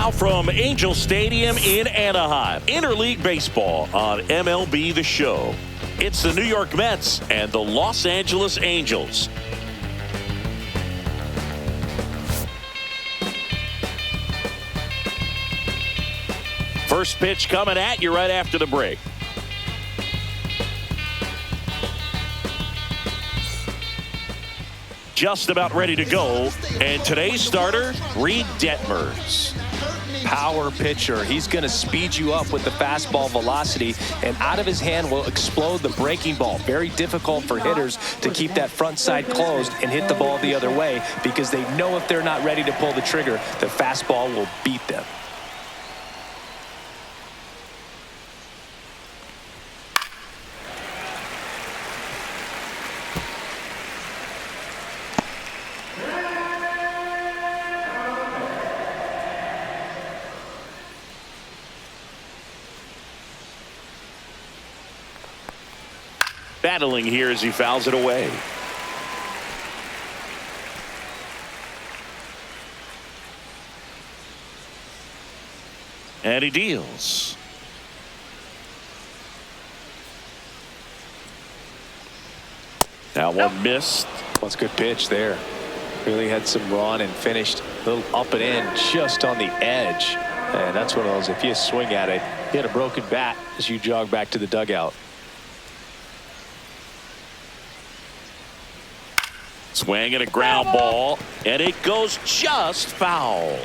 Now from Angel Stadium in Anaheim, interleague baseball on MLB The Show. It's the New York Mets and the Los Angeles Angels. First pitch coming at you right after the break. Just about ready to go. And today's starter, Reed Detmers. Power pitcher. He's going to speed you up with the fastball velocity, and out of his hand will explode the breaking ball. Very difficult for hitters to keep that front side closed and hit the ball the other way, because they know if they're not ready to pull the trigger, the fastball will beat them. Battling here as he fouls it away. And he deals. Now one missed. That's a good pitch there. Really had some run and finished a little up and in just on the edge. And that's one of those, if you swing at it, you hit a broken bat as you jog back to the dugout. Swing and a ground ball, and it goes just foul.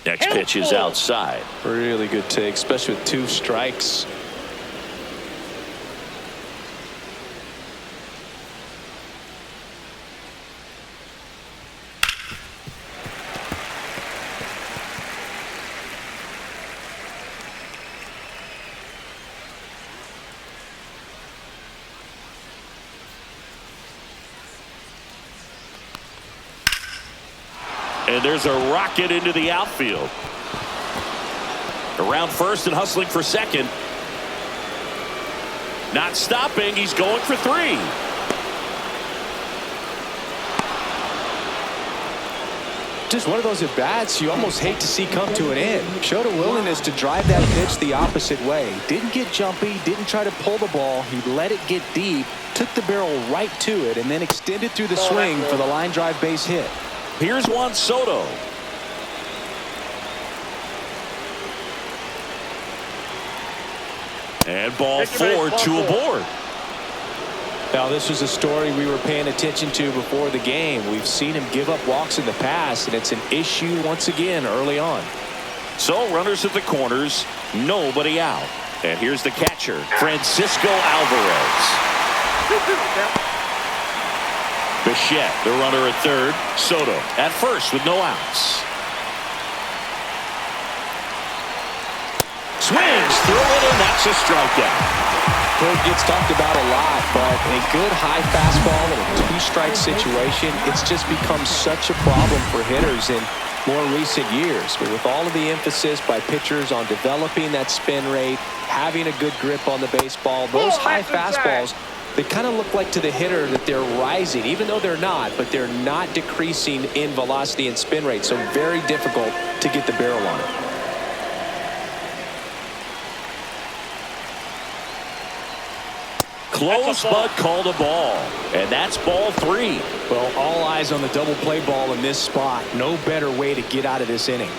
Next pitch is outside. Really good take, especially with 2 strikes. And there's a rocket into the outfield. Around first and hustling for second. Not stopping. He's going for 3. Just one of those at-bats you almost hate to see come to an end. Showed a willingness to drive that pitch the opposite way. Didn't get jumpy, didn't try to pull the ball. He let it get deep, took the barrel right to it, and then extended through the swing for the line drive base hit. Here's Juan Soto. And ball 4, 2 aboard. Now, this was a story we were paying attention to before the game. We've seen him give up walks in the past, and it's an issue once again early on. So runners at the corners, nobody out. And here's the catcher, Francisco Alvarez. Bichette, the runner at third. Soto at first with no outs. Swings through it, and that's a strikeout. It gets talked about a lot, but a good high fastball in a 2-strike situation, it's just become such a problem for hitters in more recent years. But with all of the emphasis by pitchers on developing that spin rate, having a good grip on the baseball, those high fastballs, they kind of look like to the hitter that they're rising, even though they're not, but they're not decreasing in velocity and spin rate. So very difficult to get the barrel on it. Close but called a ball. And that's ball 3. Well, all eyes on the double play ball in this spot. No better way to get out of this inning.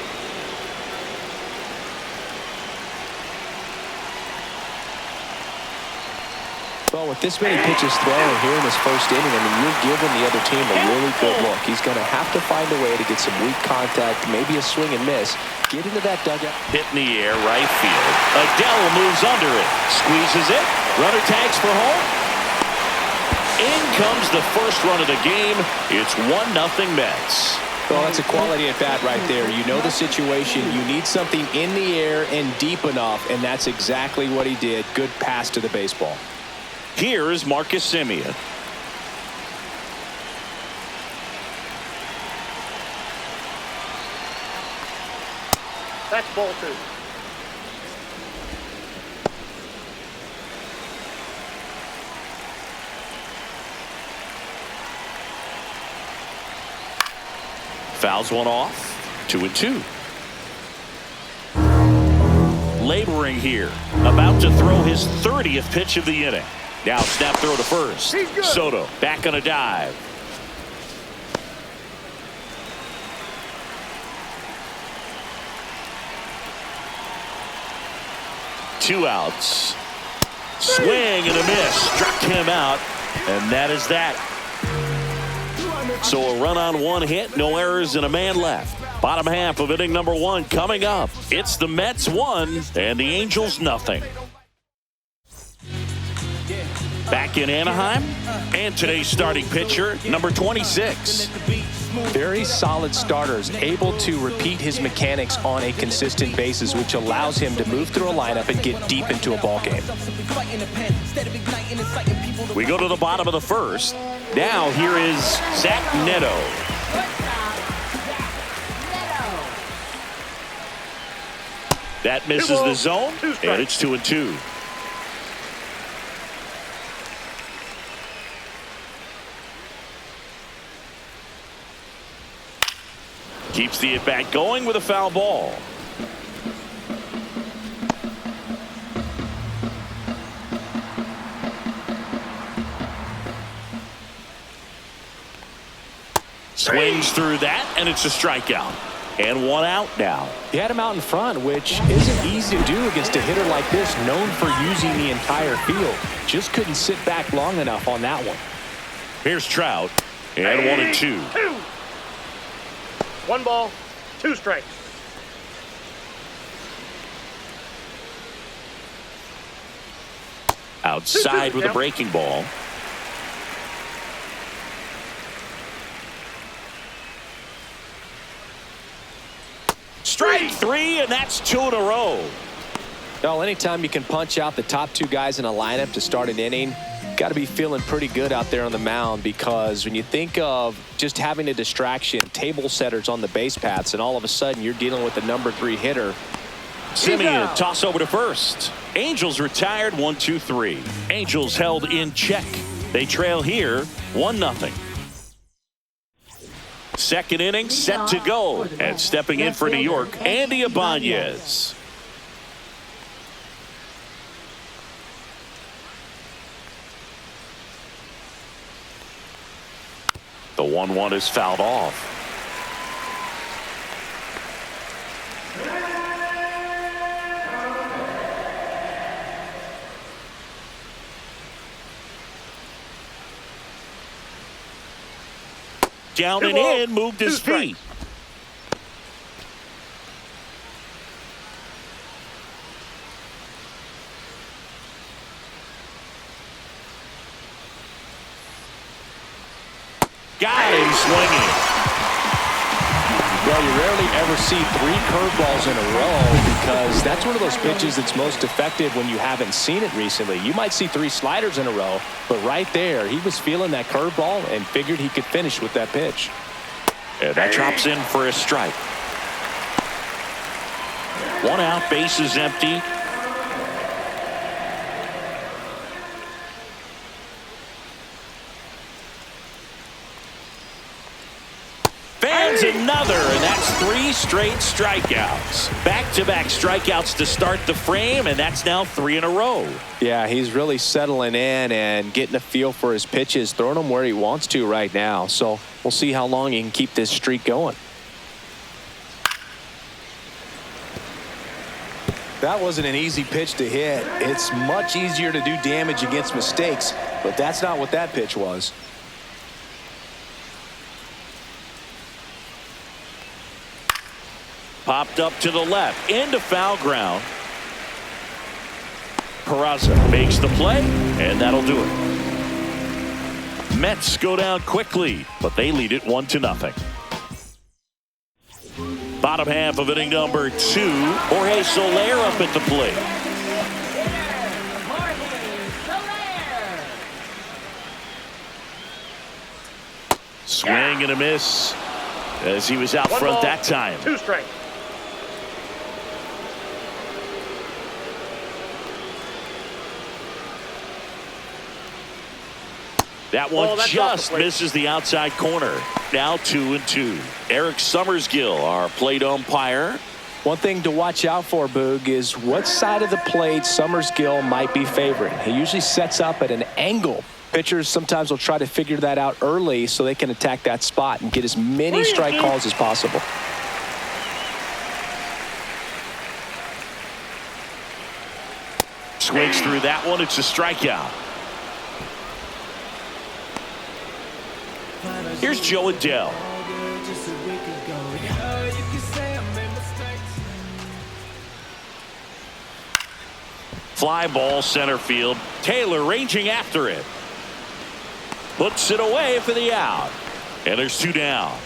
Well, with this many pitches thrown here in this first inning, I mean, you're giving the other team a really good look. He's going to have to find a way to get some weak contact, maybe a swing and miss. Get into that dugout. Hit in the air, right field. Adele moves under it. Squeezes it. Runner tags for home. In comes the first run of the game. It's 1-0 Mets. Well, that's a quality at bat right there. You know the situation. You need something in the air and deep enough, and that's exactly what he did. Good pass to the baseball. Here is Marcus Semien. That's ball 2. Fouls one off. 2-2. Laboring here. About to throw his 30th pitch of the inning. Now snap throw to first. Soto back on a dive. Two outs. Swing and a miss. Struck him out. And that is that. So a run on one hit, no errors, and a man left. Bottom half of inning number 1 coming up. It's the Mets 1 and the Angels nothing. Back in Anaheim, and today's starting pitcher, number 26. Very solid starters, able to repeat his mechanics on a consistent basis, which allows him to move through a lineup and get deep into a ball game. We go to the bottom of the first. Now here is Zach Neto. That misses the zone, and it's 2-2. Keeps the at-bat going with a foul ball. Swings through that, and it's a strikeout. And one out now. He had him out in front, which isn't easy to do against a hitter like this, known for using the entire field. Just couldn't sit back long enough on that one. Here's Trout, and 1-2. 1 ball, 2 strikes. Outside with a breaking ball. Strike 3, and that's 2 in a row. Well, anytime you can punch out the top 2 guys in a lineup to start an inning, got to be feeling pretty good out there on the mound, because when you think of just having a distraction, table setters on the base paths, and all of a sudden you're dealing with the number 3 hitter. Simeon, toss over to first. Angels retired 1-2-3. Angels held in check. They trail here 1-0. Second inning set to go, and stepping in for New York, Andy Ibanez. The 1-1 is fouled off. Down and in, moved his feet. Got him swinging. Well, you rarely ever see 3 curveballs in a row, because that's one of those pitches that's most effective when you haven't seen it recently. You might see 3 sliders in a row, but right there, he was feeling that curveball and figured he could finish with that pitch. And that drops in for a strike. 1 out, bases empty. Fans another, and that's 3 straight strikeouts. Back-to-back strikeouts to start the frame, and that's now 3 in a row. Yeah, he's really settling in and getting a feel for his pitches, throwing them where he wants to right now. So we'll see how long he can keep this streak going. That wasn't an easy pitch to hit. It's much easier to do damage against mistakes, but that's not what that pitch was. Popped up to the left, into foul ground. Peraza makes the play, and that'll do it. Mets go down quickly, but they lead it 1-0. Bottom half of inning number 2. Jorge Soler up at the plate. Swing and a miss as he was out front that time. 2 strikes. That one just misses the outside corner. now 2-2. Eric Summersgill, our plate umpire. One thing to watch out for, Boog, is what side of the plate Summersgill might be favoring. He usually sets up at an angle. Pitchers sometimes will try to figure that out early so they can attack that spot and get as many strike calls as possible. Swings through that one. It's a strikeout. Here's Joe Adele. Fly ball center field. Taylor ranging after it. Puts it away for the out. And there's 2 down.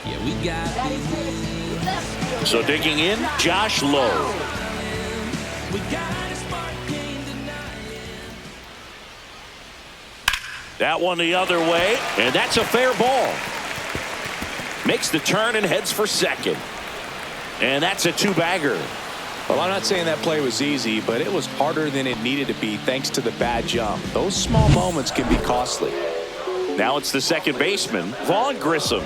Yeah, we got So digging in, Josh Lowe. That one the other way, and that's a fair ball. Makes the turn and heads for second. And that's a 2-bagger. Well, I'm not saying that play was easy, but it was harder than it needed to be thanks to the bad jump. Those small moments can be costly. Now it's the second baseman, Vaughn Grissom.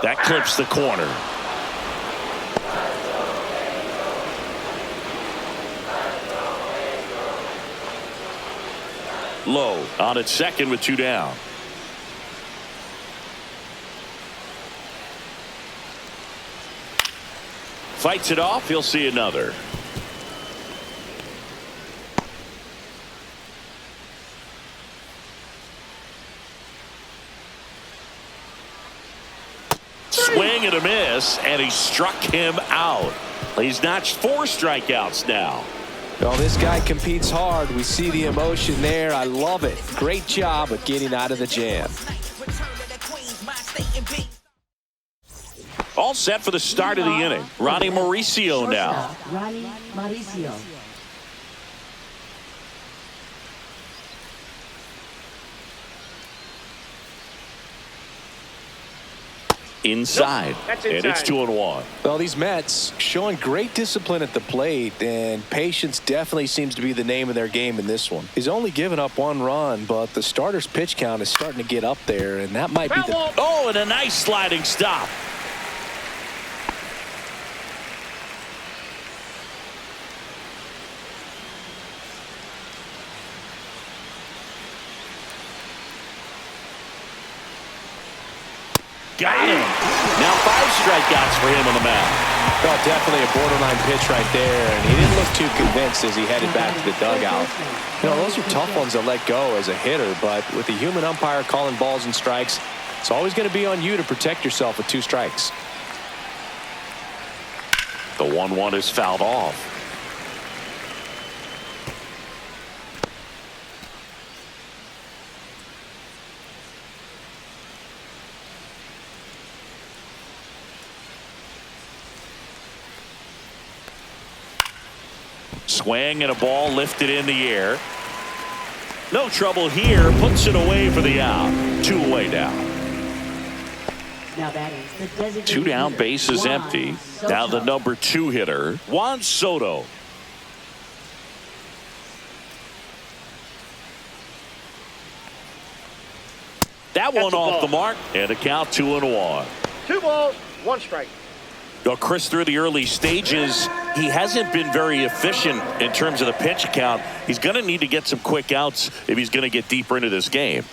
That clips the corner. Low on at second with 2 down. Fights it off. He'll see another. Swing and a miss, and he struck him out. He's notched 4 strikeouts now. Well, this guy competes hard. We see the emotion there. I love it. Great job of getting out of the jam. All set for the start of the inning. Ronnie Mauricio now. Ronnie Mauricio. Inside. And it's 2-1. Well, these Mets showing great discipline at the plate, and patience definitely seems to be the name of their game in this one. He's only given up 1 run, but the starter's pitch count is starting to get up there, and that might be the... Oh, and a nice sliding stop. Got him. Now 5 strikeouts for him on the mound. Well, definitely a borderline pitch right there, and he didn't look too convinced as he headed back to the dugout. You know, those are tough ones to let go as a hitter, but with the human umpire calling balls and strikes, it's always going to be on you to protect yourself with 2 strikes. The 1-1 is fouled off. Swing and a ball lifted in the air. No trouble here. Puts it away for the out. 2 away now. Now that is the designated 2 down, hitter, base is Juan empty. Soto. Now the number 2 hitter, Juan Soto. That one off the mark, and a count 2-1. 2 balls, 1 strike. Well, Chris, through the early stages, he hasn't been very efficient in terms of the pitch count. He's going to need to get some quick outs if he's going to get deeper into this game.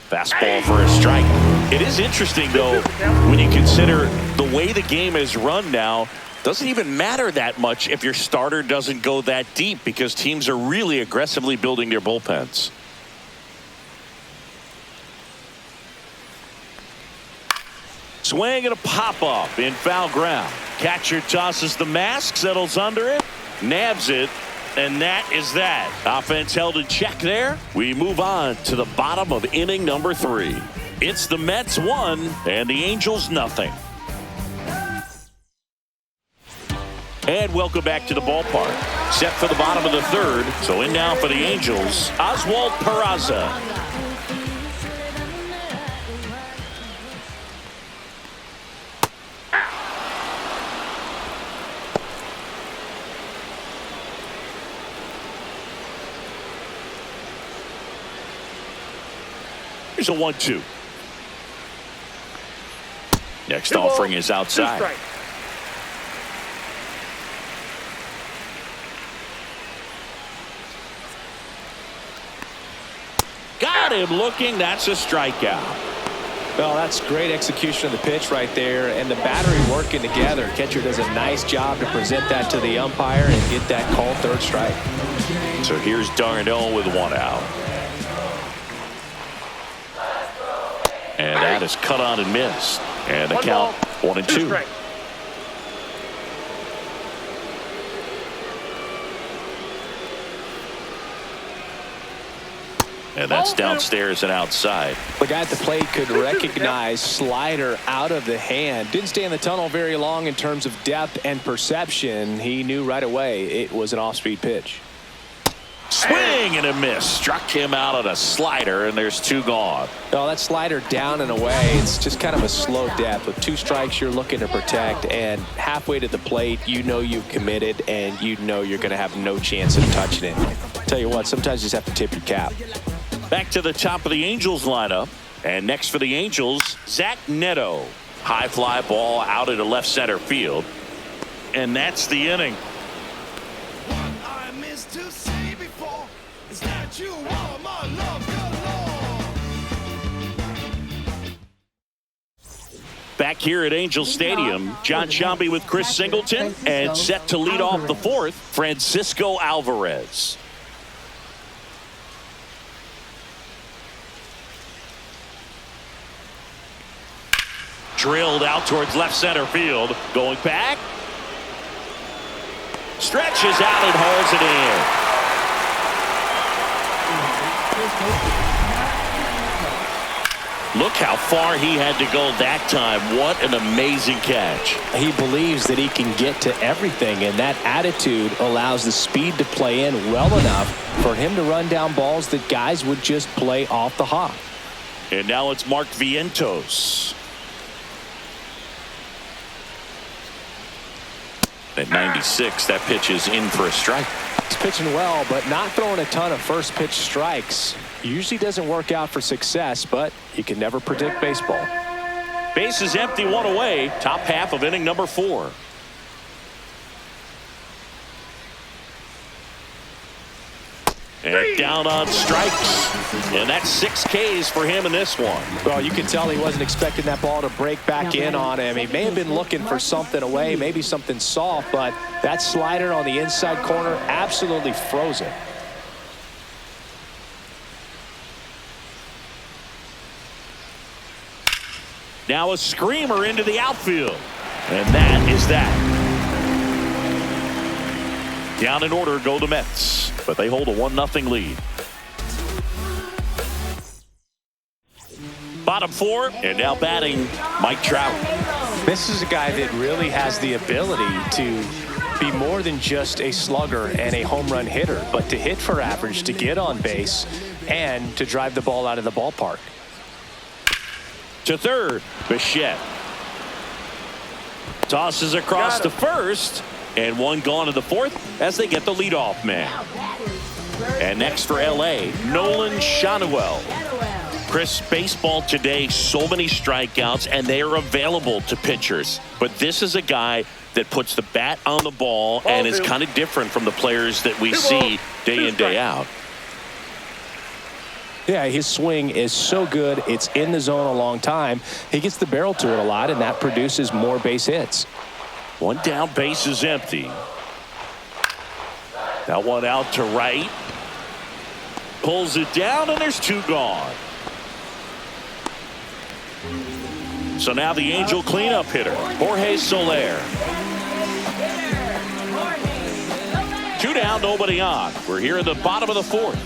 Fastball for a strike. It is interesting, though, when you consider the way the game is run now. Doesn't even matter that much if your starter doesn't go that deep because teams are really aggressively building their bullpens. Swing and a pop-up in foul ground. Catcher tosses the mask, settles under it, nabs it, and that is that. Offense held in check there. We move on to the bottom of inning number 3. It's the Mets 1 and the Angels nothing. And welcome back to the ballpark. Set for the bottom of the 3rd. So in now for the Angels, Oswald Peraza. Here's a 1-2. Next 2 balls, offering is 2 outside. strikes. Got him looking. That's a strikeout. Well, that's great execution of the pitch right there, and the battery working together. Catcher does a nice job to present that to the umpire and get that called third strike. So here's Darnell with 1 out. And that is cut on and missed. And the 1 count ball, 1-2. 2 strikes. And that's downstairs and outside. The guy at the plate could recognize slider out of the hand. Didn't stay in the tunnel very long in terms of depth and perception. He knew right away it was an off-speed pitch. Swing and a miss. Struck him out on a slider, and there's 2 gone. No, that slider down and away. It's just kind of a slow depth. With 2 strikes, you're looking to protect, and halfway to the plate, you know you've committed, and you know you're going to have no chance of touching it. Tell you what, sometimes you just have to tip your cap. Back to the top of the Angels lineup. And next for the Angels, Zach Neto. High fly ball out into left center field. And that's the inning. I missed to say before is that you are my love galore. Back here at Angel Stadium, John Sciambi with Chris Singleton, and set to lead off the 4th, Francisco Alvarez. Drilled out towards left center field. Going back. Stretches out and hauls it in. Look how far he had to go that time. What an amazing catch. He believes that he can get to everything, and that attitude allows the speed to play in well enough for him to run down balls that guys would just play off the hop. And now it's Mark Vientos. At 96, that pitch is in for a strike. He's pitching well, but not throwing a ton of first pitch strikes. Usually doesn't work out for success, but you can never predict baseball. Base is empty, 1 away. Top half of inning number 4. And down on strikes. And that's 6 Ks for him in this one. Well, you can tell he wasn't expecting that ball to break back in on him. He may have been looking for something away, maybe something soft, but that slider on the inside corner absolutely froze it. Now a screamer into the outfield. And that is that. Down in order go the Mets, but they hold a 1-0 lead. Bottom 4, and now batting Mike Trout. This is a guy that really has the ability to be more than just a slugger and a home run hitter, but to hit for average, to get on base, and to drive the ball out of the ballpark. To third, Bichette. Tosses across to first, and 1 gone in the 4th as they get the leadoff man. And next for L.A., Nolan Schanuel. Chris, baseball today, so many strikeouts, and they are available to pitchers. But this is a guy that puts the bat on the ball and is kind of different from the players that we see day in, day out. Yeah, his swing is so good. It's in the zone a long time. He gets the barrel to it a lot, and that produces more base hits. 1 down, base is empty. That one out to right. Pulls it down, and there's 2 gone. So now the Angel cleanup hitter, Jorge Soler. 2 down, nobody on. We're here in the bottom of the 4th.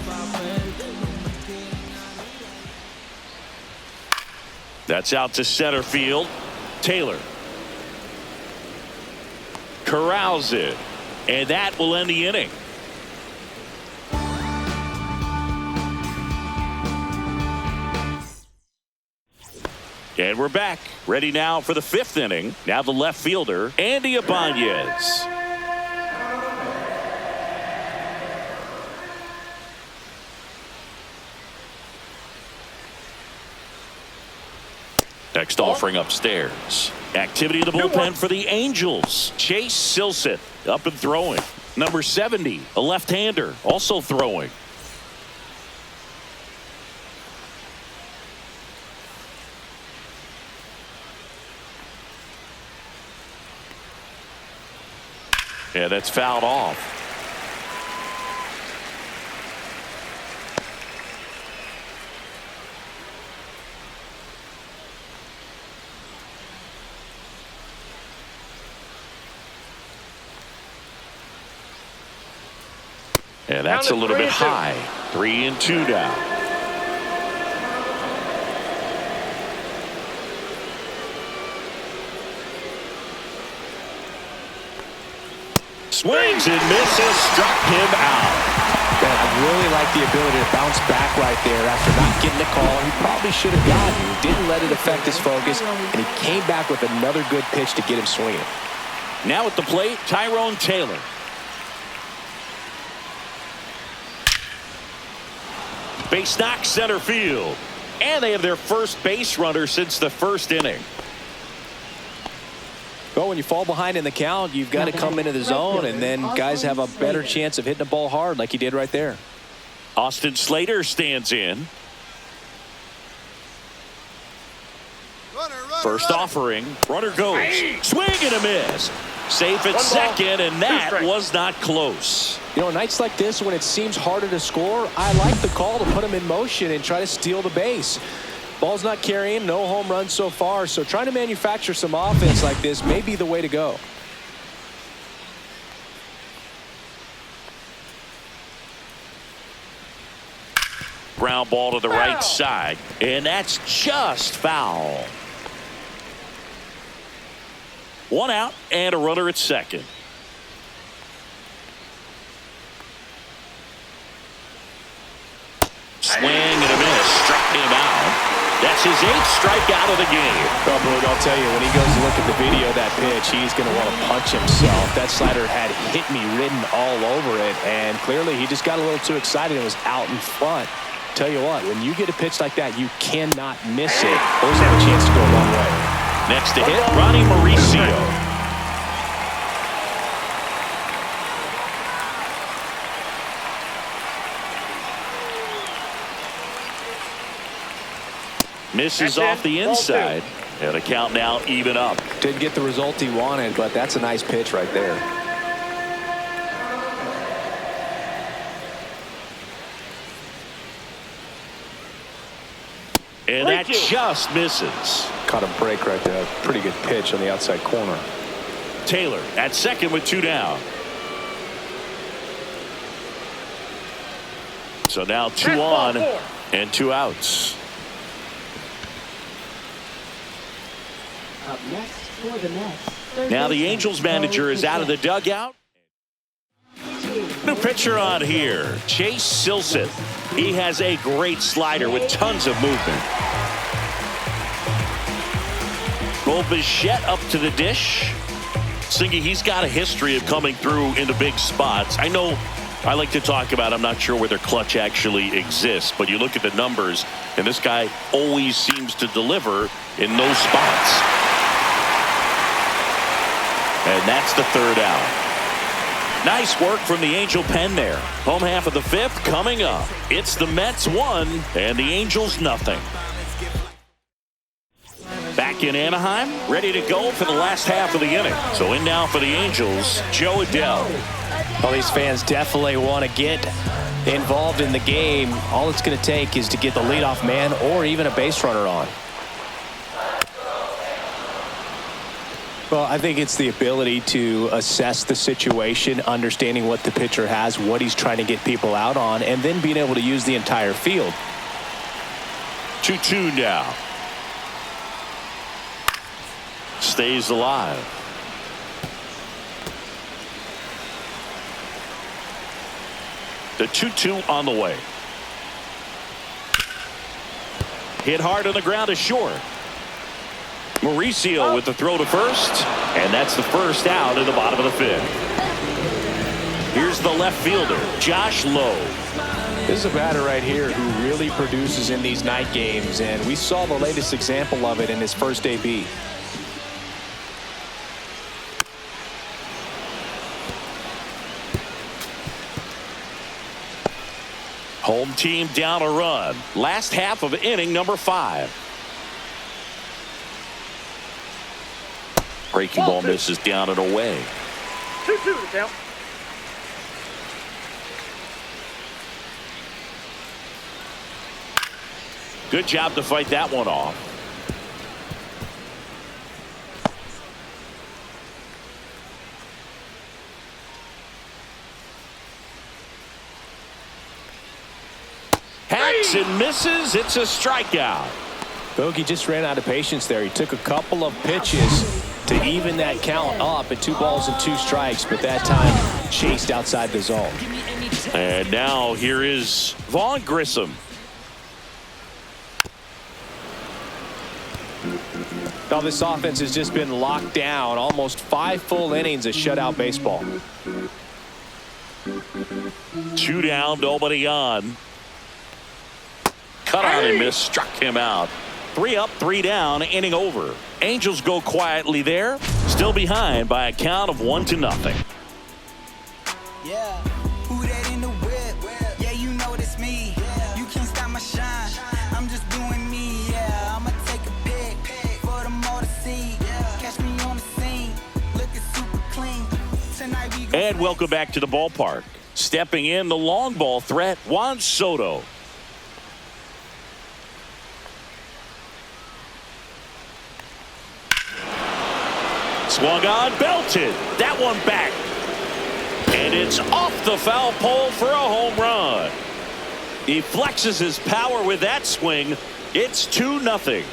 That's out to center field. Taylor corrals it, and that will end the inning. And we're back, ready now for the 5th inning. Now the left fielder, Andy Ibanez. Next offering upstairs. Activity in the bullpen for the Angels. Chase Silseth up and throwing. Number 70, a left-hander, also throwing. Yeah, that's fouled off. And that's a little bit high. 3-2 down. Swings and misses, struck him out. I really like the ability to bounce back right there after not getting the call he probably should have gotten. He didn't let it affect his focus, and he came back with another good pitch to get him swinging. Now at the plate, Tyrone Taylor. Base knock center field. And they have their first base runner since the first inning. Well, when you fall behind in the count, you've got to come into the zone, and then guys have a better chance of hitting the ball hard like he did right there. Austin Slater stands in. First offering. Runner goes. Swing and a miss. Safe at second, and that was not close. You know, nights like this when it seems harder to score, I like the call to put him in motion and try to steal the base. Ball's not carrying, no home runs so far, so trying to manufacture some offense like this may be the way to go. Ground ball to the right side, and that's just foul. One out and a runner at second. Swing and a miss, struck him out. That's his 8th strikeout of the game. Well, Boog, I'll tell you, when he goes to look at the video of that pitch, he's going to want to punch himself. That slider had hit me written all over it, and clearly he just got a little too excited and was out in front. Tell you what, when you get a pitch like that, you cannot miss it. Those have a chance to go a long way. Next to hit, Ronnie Mauricio. Misses off the inside. And the count now even up. Didn't get the result he wanted, but that's a nice pitch right there. And that just misses. Caught a break right there. Pretty good pitch on the outside corner. Taylor at second with 2 down. So now 2 on and 2 outs. Up next for the Mets. Now the Angels manager is out of the dugout. New pitcher on here, Chase Silseth. He has a great slider with tons of movement. Bichette up to the dish. Singy, he's got a history of coming through into big spots. I know I like to talk about, I'm not sure whether clutch actually exists, but you look at the numbers, and this guy always seems to deliver in those spots. And that's the 3rd out. Nice work from the Angel pen there. Home half of the 5th coming up. It's the Mets 1 and the Angels nothing. Back in Anaheim, ready to go for the last half of the inning. So in now for the Angels, Joe Adell. Well, these fans definitely want to get involved in the game. All it's going to take is to get the leadoff man or even a base runner on. Well, I think it's the ability to assess the situation, understanding what the pitcher has, what he's trying to get people out on, and then being able to use the entire field. 2-2 now. Stays alive. The 2-2 on the way. Hit hard on the ground to short. Mauricio with the throw to first, and that's the first out in the bottom of the 5th. Here's the left fielder, Josh Lowe. This is a batter right here who really produces in these night games, and we saw the latest example of it in his first AB. Home team down a run. Last half of inning number 5. Breaking ball misses down and away. 2-2 to count. Good job to fight that one off. Hacks and misses. It's a strikeout. Bogey just ran out of patience there. He took a couple of pitches to even that count up at 2 balls and 2 strikes, but that time chased outside the zone. And now here is Vaughn Grissom. Now this offense has just been locked down. Almost 5 full innings of shutout baseball. 2 down, nobody on. Cut on and miss, struck him out. 3 up, 3 down, inning over. Angels go quietly there, still behind by a count of 1-0. Yeah, who that in the whip? Yeah, you know it's me. You can't stop my shine. I'm just doing me. Yeah, I'ma take a pic for them all to see. Catch me on the scene, looking super clean. Tonight we go. And welcome back to the ballpark. Stepping in, the long ball threat, Juan Soto. Swung on, belted. That one back. And it's off the foul pole for a home run. He flexes his power with that swing. It's 2-0.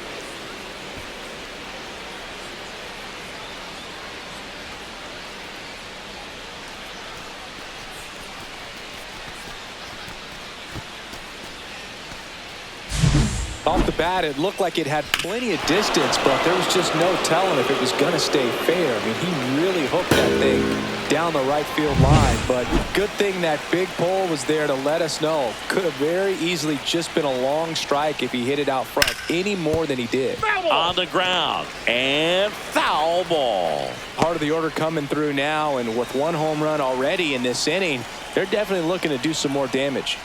Off the bat, it looked like it had plenty of distance, but there was just no telling if it was going to stay fair. I mean, he really hooked that thing down the right field line, but good thing that big pole was there to let us know. Could have very easily just been a long strike if he hit it out front any more than he did. On the ground, and foul ball. Part of the order coming through now, and with 1 home run already in this inning, they're definitely looking to do some more damage.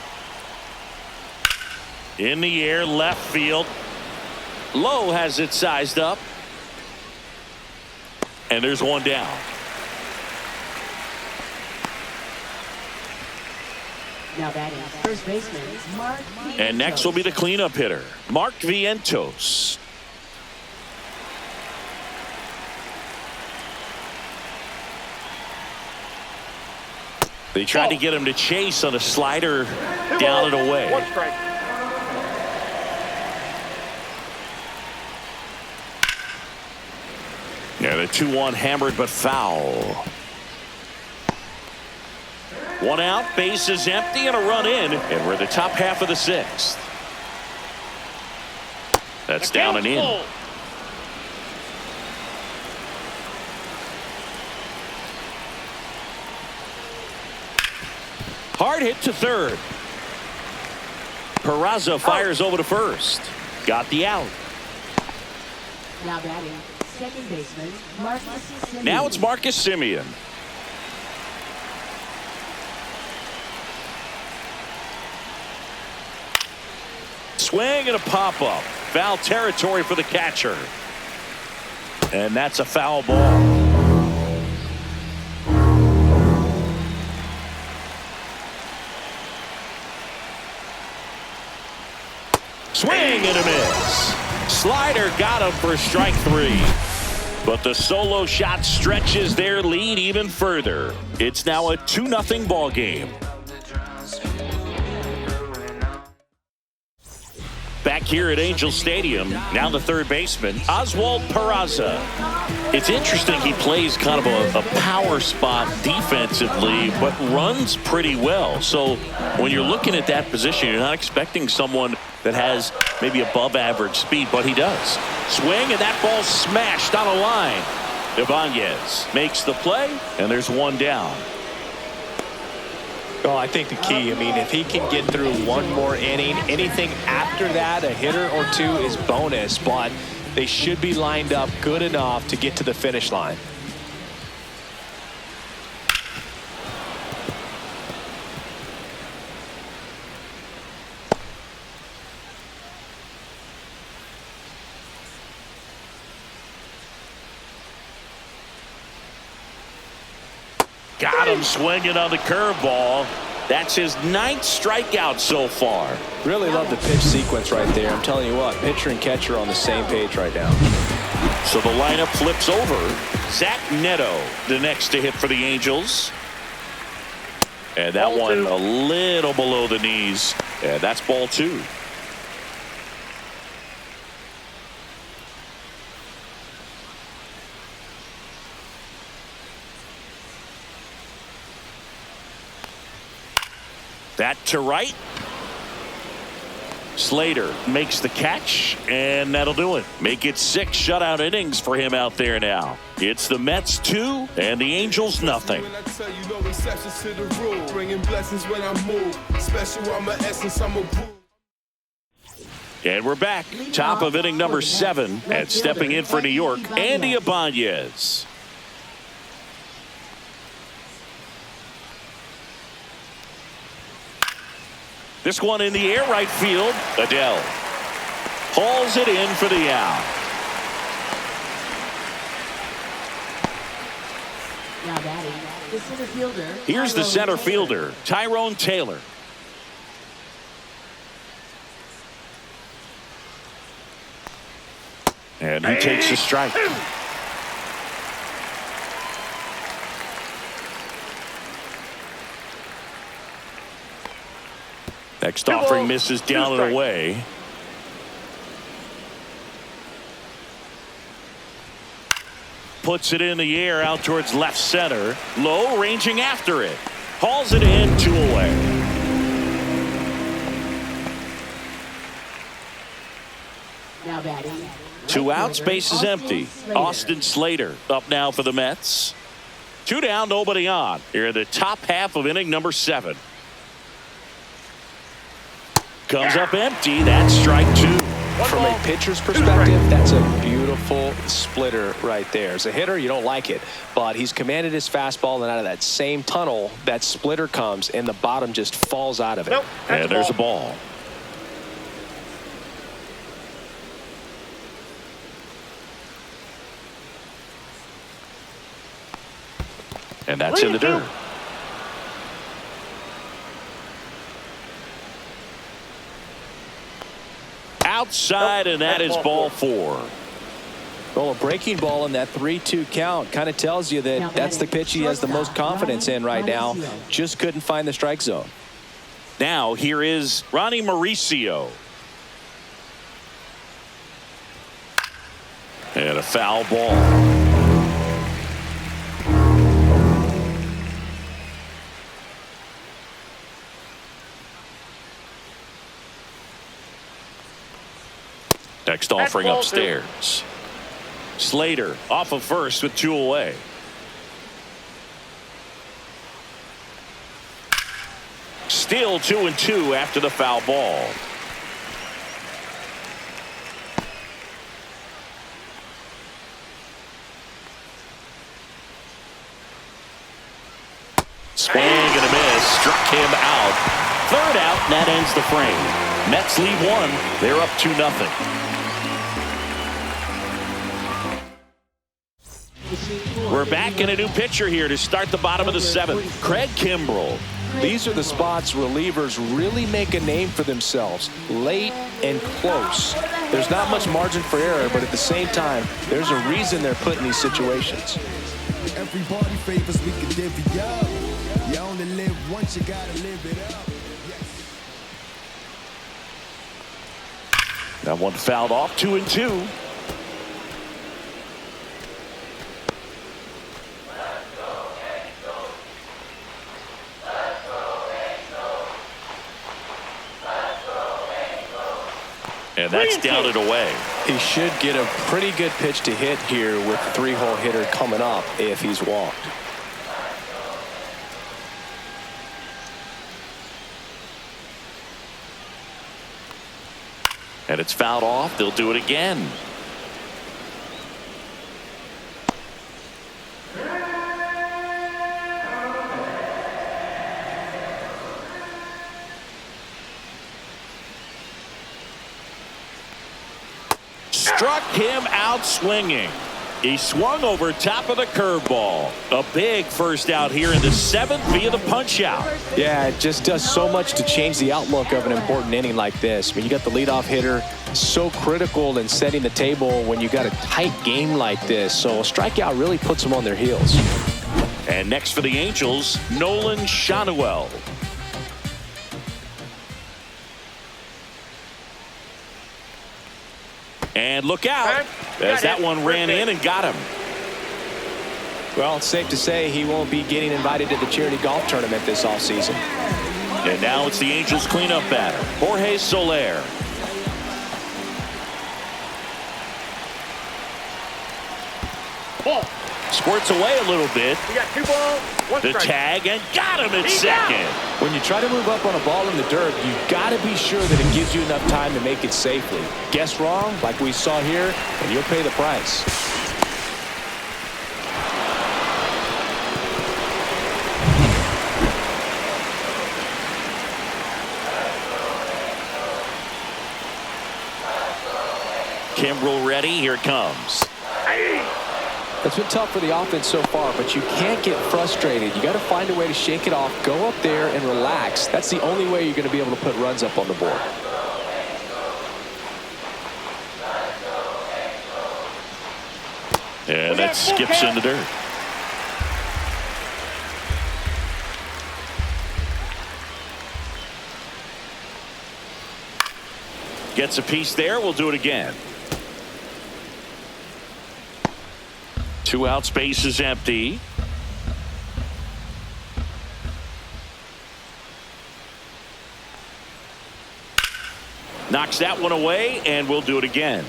In the air, left field. Lowe has it sized up. And there's 1 down. Now batting first baseman, Mark Vientos. And next will be the cleanup hitter, Mark Vientos. They tried to get him to chase on a slider down and away. 1 strike. Yeah, the 2-1 hammered but foul. 1 out, bases empty, and a run in, and we're in the top half of the 6th. That's down and in. Hard hit to third. Peraza fires over to first. Got the out. Now batting second baseman, Marcus Semien. Now it's Marcus Semien. Swing and a pop-up. Foul territory for the catcher. And that's a foul ball. Swing and a miss. Slider got him for strike 3. But the solo shot stretches their lead even further. It's now a 2-0 ball game. Back here at Angel Stadium, now the third baseman, Oswald Peraza. It's interesting, he plays kind of a power spot defensively, but runs pretty well. So when you're looking at that position, you're not expecting someone that has maybe above average speed, but he does. Swing, and that ball smashed on a line. Ibanez makes the play, and there's 1 down. Well, I think the key, if he can get through one more inning, anything after that, a hitter or two is bonus, but they should be lined up good enough to get to the finish line. Got him swinging on the curveball. That's his 9th strikeout so far. Really love the pitch sequence right there. I'm telling you what, pitcher and catcher are on the same page right now. So the lineup flips over. Zach Neto, the next to hit for the Angels. And that Ball one two. a little below the knees. And that's ball 2. That to right. Slater makes the catch, and that'll do it. Make it 6 shutout innings for him out there now. It's the Mets 2 and the Angels nothing. When I tell you no exceptions to the rule, bringing blessings when I move. Special, I'm an essence, I'm a brew. And we're back. Top of inning number 7, and stepping in for New York, Andy Ibanez. This one in the air right field. Adele hauls it in for the out. Now batting, the center fielder. Here's the center fielder, Tyrone Taylor. And he takes a strike. Next offering misses down and away. Puts it in the air out towards left center. Low, ranging after it. Hauls it in, 2 away. Now batting. 2 outs, base is empty. Austin Slater up now for the Mets. 2 down, nobody on. Here in the top half of inning number 7. Comes up empty. That's strike 2. From a pitcher's perspective, that's a beautiful splitter right there. As a hitter, you don't like it, but he's commanded his fastball, and out of that same tunnel, that splitter comes, and the bottom just falls out of it. Nope, And there's a ball. And that's in the dirt. Outside, and that is ball 4. Well, a breaking ball in that 3-2 count kind of tells you that that's the pitch he has the most confidence in right now. Just couldn't find the strike zone. Now here is Ronnie Mauricio. And a foul ball. Next offering upstairs. Slater off of first with 2 away. Still 2-2 after the foul ball. Swing and a miss. Struck him out. 3rd out, and that ends the frame. Mets lead 1. They're up 2-0. We're back in a new pitcher here to start the bottom of the 7th. Craig Kimbrell. These are the spots relievers really make a name for themselves. Late and close. There's not much margin for error, but at the same time, there's a reason they're put in these situations. Everybody favors we can divvy up. You only live once, you gotta live it up. That one fouled off. 2-2. And that's down and away. He should get a pretty good pitch to hit here with the 3-hole hitter coming up if he's walked. And it's fouled off. They'll do it again. Struck him out swinging. He swung over top of the curveball. A big first out here in the 7th via the punch out. Yeah, it just does so much to change the outlook of an important inning like this. I mean, you got the leadoff hitter, so critical in setting the table when you got a tight game like this. So a strikeout really puts them on their heels. And next for the Angels, Nolan Shanuel. And look out as that one ran in and got him. Well, it's safe to say he won't be getting invited to the charity golf tournament this offseason. And now it's the Angels cleanup batter, Jorge Soler. Ball. Squirts away a little bit. We got 2 balls, 1 The strike. tag and got him at He's second. When you try to move up on a ball in the dirt, you've got to be sure that it gives you enough time to make it safely. Guess wrong, like we saw here, and you'll pay the price. Kimbrel ready. Here it comes. It's been tough for the offense so far, but you can't get frustrated. You got to find a way to shake it off, go up there and relax. That's the only way you're going to be able to put runs up on the board. And that skips in the dirt. Gets a piece there. We'll do it again. 2 out, space is empty. Knocks that one away, and we'll do it again.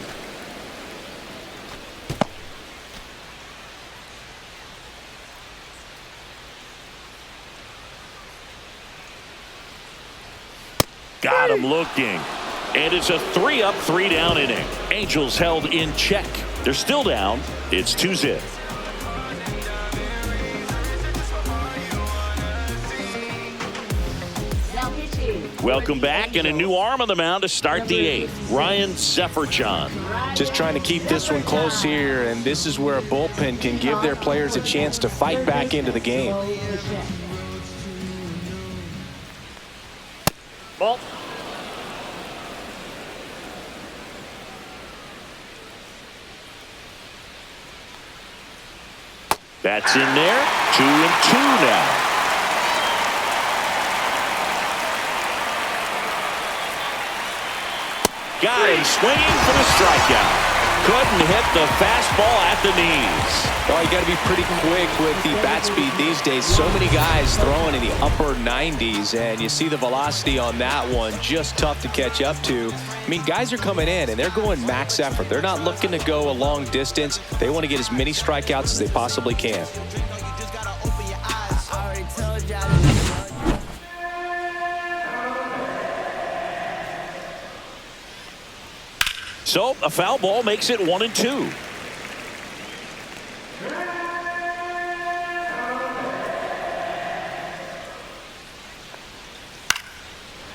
Got him looking. And it's a 3-up, 3-down inning. Angels held in check. They're still down. It's 2-0. Welcome back, and a new arm on the mound to start the 8th. Ryan Zefferjon. Just trying to keep this one close here, and this is where a bullpen can give their players a chance to fight back into the game. Ball. That's in there. 2-2 now. Got him swinging for the strikeout. Couldn't hit the fastball at the knees. Well, you got to be pretty quick with the bat speed these days. So many guys throwing in the upper 90s, and you see the velocity on that one. Just tough to catch up to. I mean, guys are coming in, and they're going max effort. They're not looking to go a long distance. They want to get as many strikeouts as they possibly can. So a foul ball makes it 1-2.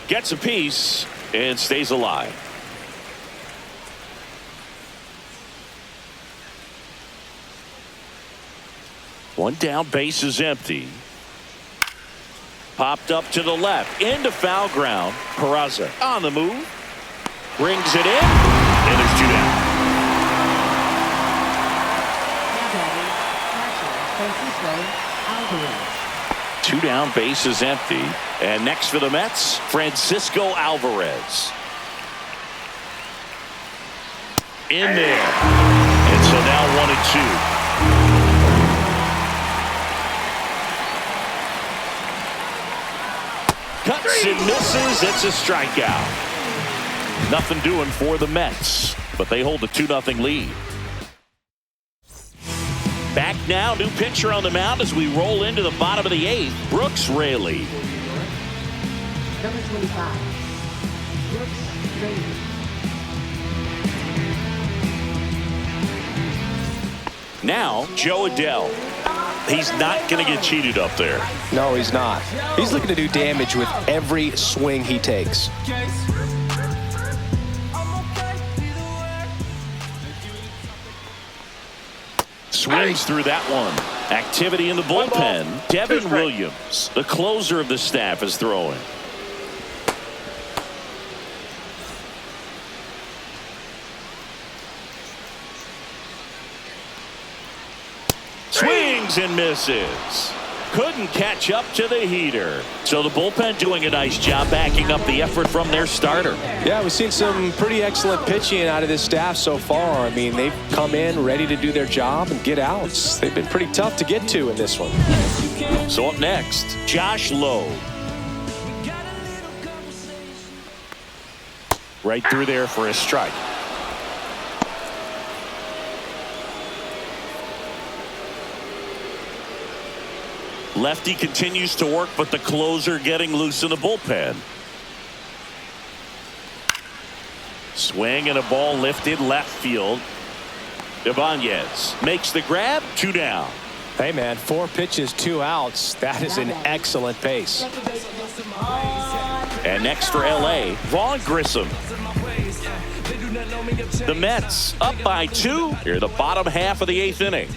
Gets a piece and stays alive. One down, base is empty. Popped up to the left into foul ground. Peraza on the move. Brings it in, and there's 2 down. Francisco Alvarez. 2 down, base is empty. And next for the Mets, Francisco Alvarez. In there. And so now 1-2. Cuts and misses. It's a strikeout. Nothing doing for the Mets, but they hold a 2-0 lead. Back now, new pitcher on the mound as we roll into the bottom of the 8th, Brooks Raley. Number 25, Brooks Raley. Now, Joe Adele. He's not going to get cheated up there. No, he's not. He's looking to do damage with every swing he takes. Swings through that one. Activity in the bullpen. Devin Williams, the closer of the staff, is throwing. Swings and misses. Couldn't catch up to the heater. So the bullpen doing a nice job backing up the effort from their starter. Yeah, we've seen some pretty excellent pitching out of this staff so far. I mean, they've come in ready to do their job and get outs. They've been pretty tough to get to in this one. So up next, Josh Lowe. Right through there for a strike. Lefty continues to work, but the closer getting loose in the bullpen. Swing and a ball lifted left field. Ibanez makes the grab. 2 down. Hey, man, 4 pitches, 2 outs. That is an excellent pace. And next for L.A., Vaughn Grissom. The Mets up by 2 here, the bottom half of the 8th inning.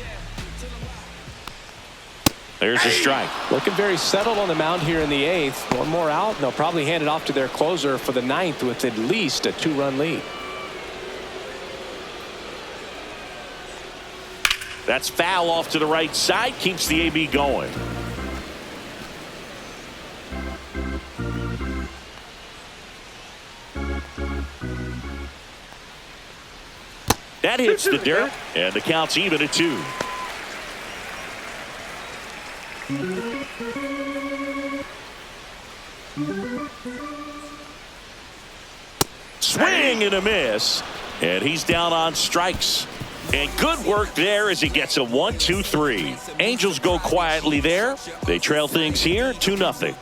There's a strike. Looking very settled on the mound here in the 8th. One more out, and they'll probably hand it off to their closer for the 9th with at least a 2-run lead. That's foul off to the right side. Keeps the AB going. That hits the dirt, and the count's even at 2. Swing and a miss, and he's down on strikes. And good work there as he gets a 1-2-3. Angels go quietly there. They trail things here 2-0.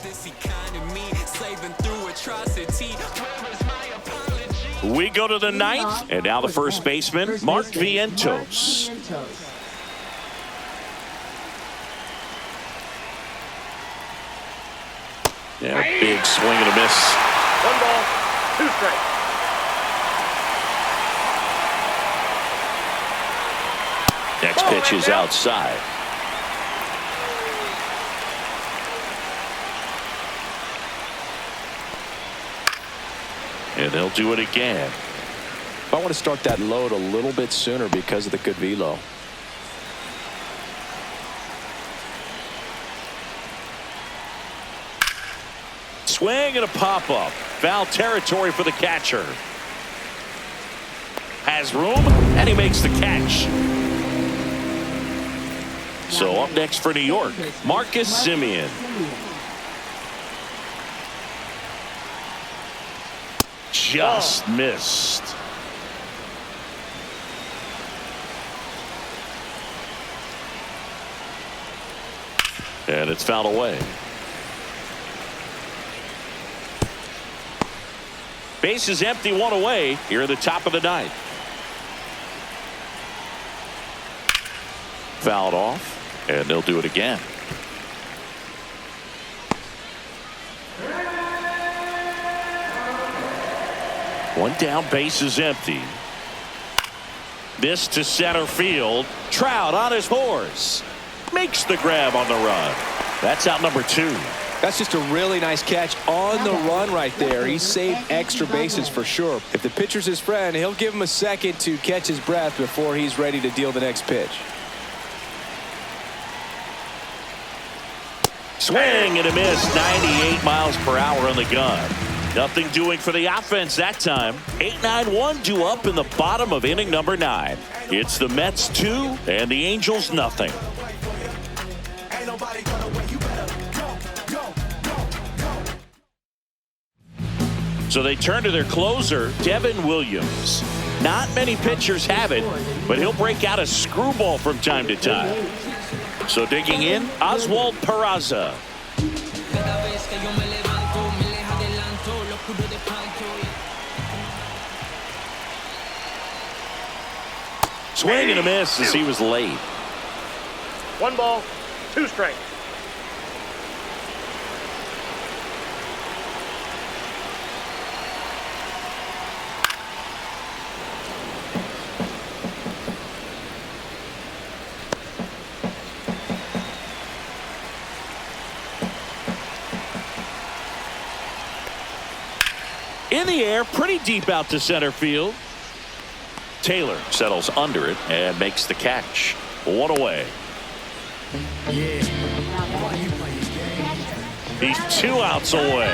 We go to the 9th, and now the first baseman, Mark Vientos. Yeah, big swing and a miss. 1 ball, 2 strikes. Next pitch is outside. And they'll do it again. I want to start that load a little bit sooner because of the good velo. Swing and a pop-up. Foul territory for the catcher. Has room, and he makes the catch. So up next for New York, Marcus Semien. Just missed. And it's fouled away. Base is empty, 1 away here at the top of the 9th. Fouled off, and they'll do it again. One down, base is empty. This to center field. Trout on his horse. Makes the grab on the run. That's out number 2. That's just a really nice catch on the run right there. He saved extra bases for sure. If the pitcher's his friend, he'll give him a second to catch his breath before he's ready to deal the next pitch. Swing and a miss. 98 miles per hour on the gun. Nothing doing for the offense that time. 8-9-1 due up in the bottom of inning number 9. It's the Mets 2 and the Angels nothing. So they turn to their closer, Devin Williams. Not many pitchers have it, but he'll break out a screwball from time to time. So digging in, Oswald Peraza. Swing and a miss as he was late. 1 ball, 2 strikes. In the air, pretty deep out to center field. Taylor settles under it and makes the catch. 1 away. He's 2 outs away.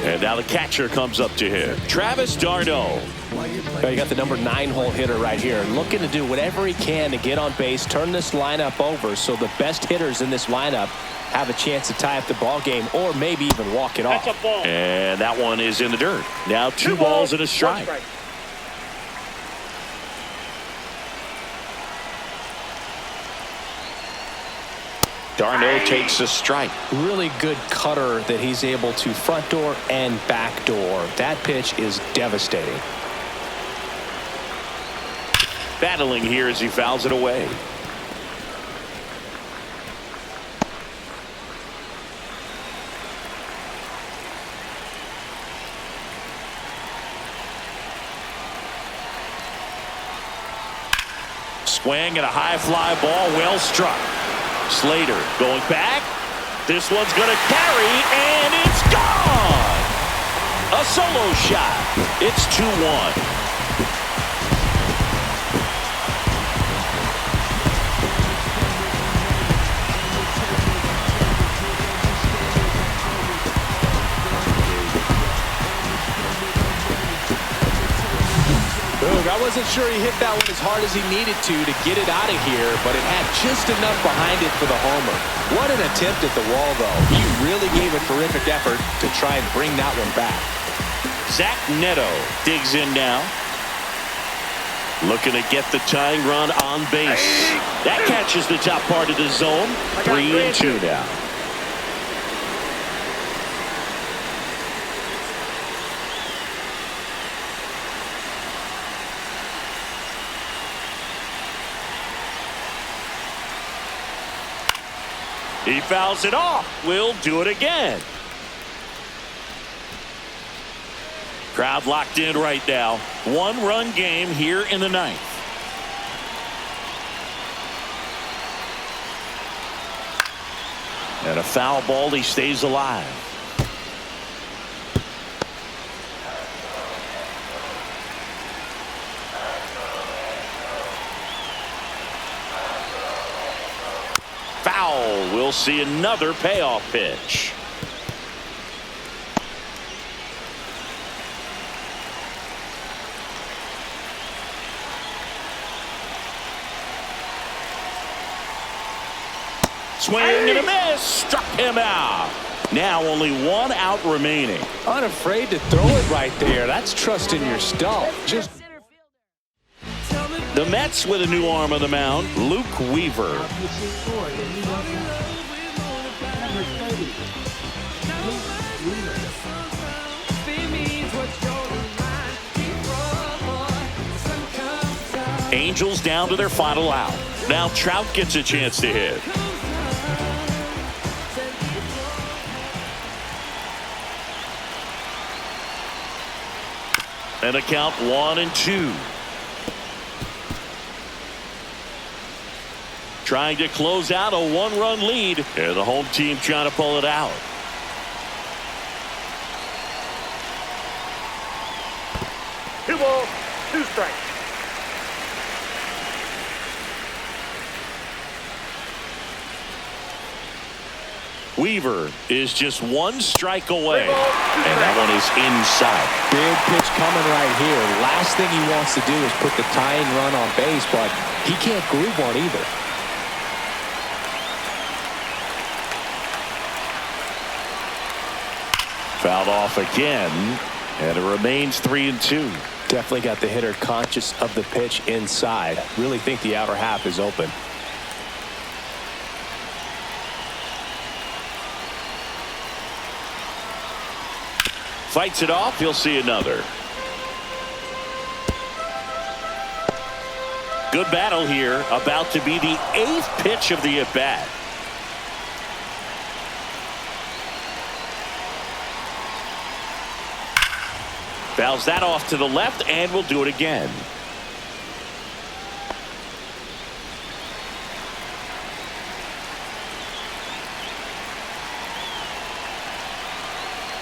And now the catcher comes up to him. Travis d'Arnaud. You got the number 9 hole hitter right here, looking to do whatever he can to get on base, turn this lineup over so the best hitters in this lineup have a chance to tie up the ball game or maybe even walk it off. That's a ball. And that one is in the dirt. Now 2 balls and a 1 strike. d'Arnaud takes a strike. Really good cutter that he's able to front door and back door. That pitch is devastating. Battling here as he fouls it away. Swing and a high fly ball, well struck. Slater going back. This one's going to carry, and it's gone. A solo shot. It's 2-1. I wasn't sure he hit that one as hard as he needed to get it out of here, but it had just enough behind it for the homer. What an attempt at the wall, though. He really gave a terrific effort to try and bring that one back. Zach Neto digs in now. Looking to get the tying run on base. That catches the top part of the zone. 3-2 now. He fouls it off. We'll do it again. Crowd locked in right now. 1-run game here in the 9th. And a foul ball. He stays alive. Foul. We'll see another payoff pitch. Swing and a miss. Struck him out. Now only 1 out remaining. Unafraid to throw it right there. That's trusting your stuff. Just the Mets with a new arm on the mound, Luke Weaver. Angels down to their final out. Now Trout gets a chance to hit. And a count 1-2. Trying to close out a 1-run lead, and the home team trying to pull it out. Two balls, 2 strikes. Weaver is just 1 strike away, and that one is inside. big pitch coming right here. Last thing he wants to do is put the tying run on base, but he can't groove one either. Fouled off again, and it remains 3-2. Definitely got the hitter conscious of the pitch inside. Really think the outer half is open. Fights it off. He'll see another. Good battle here, about to be the 8th pitch of the at-bat. Fouls that off to the left, and we'll do it again.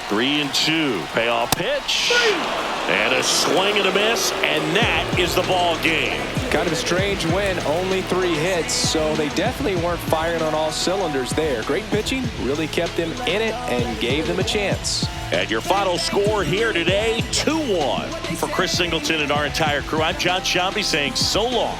Three and two. Payoff pitch. And a swing and a miss, and that is the ball game. Kind of a strange win, only 3 hits, so they definitely weren't firing on all cylinders there. Great pitching, really kept them in it and gave them a chance. And your final score here today, 2-1. For Chris Singleton and our entire crew, I'm John Shambi saying so long.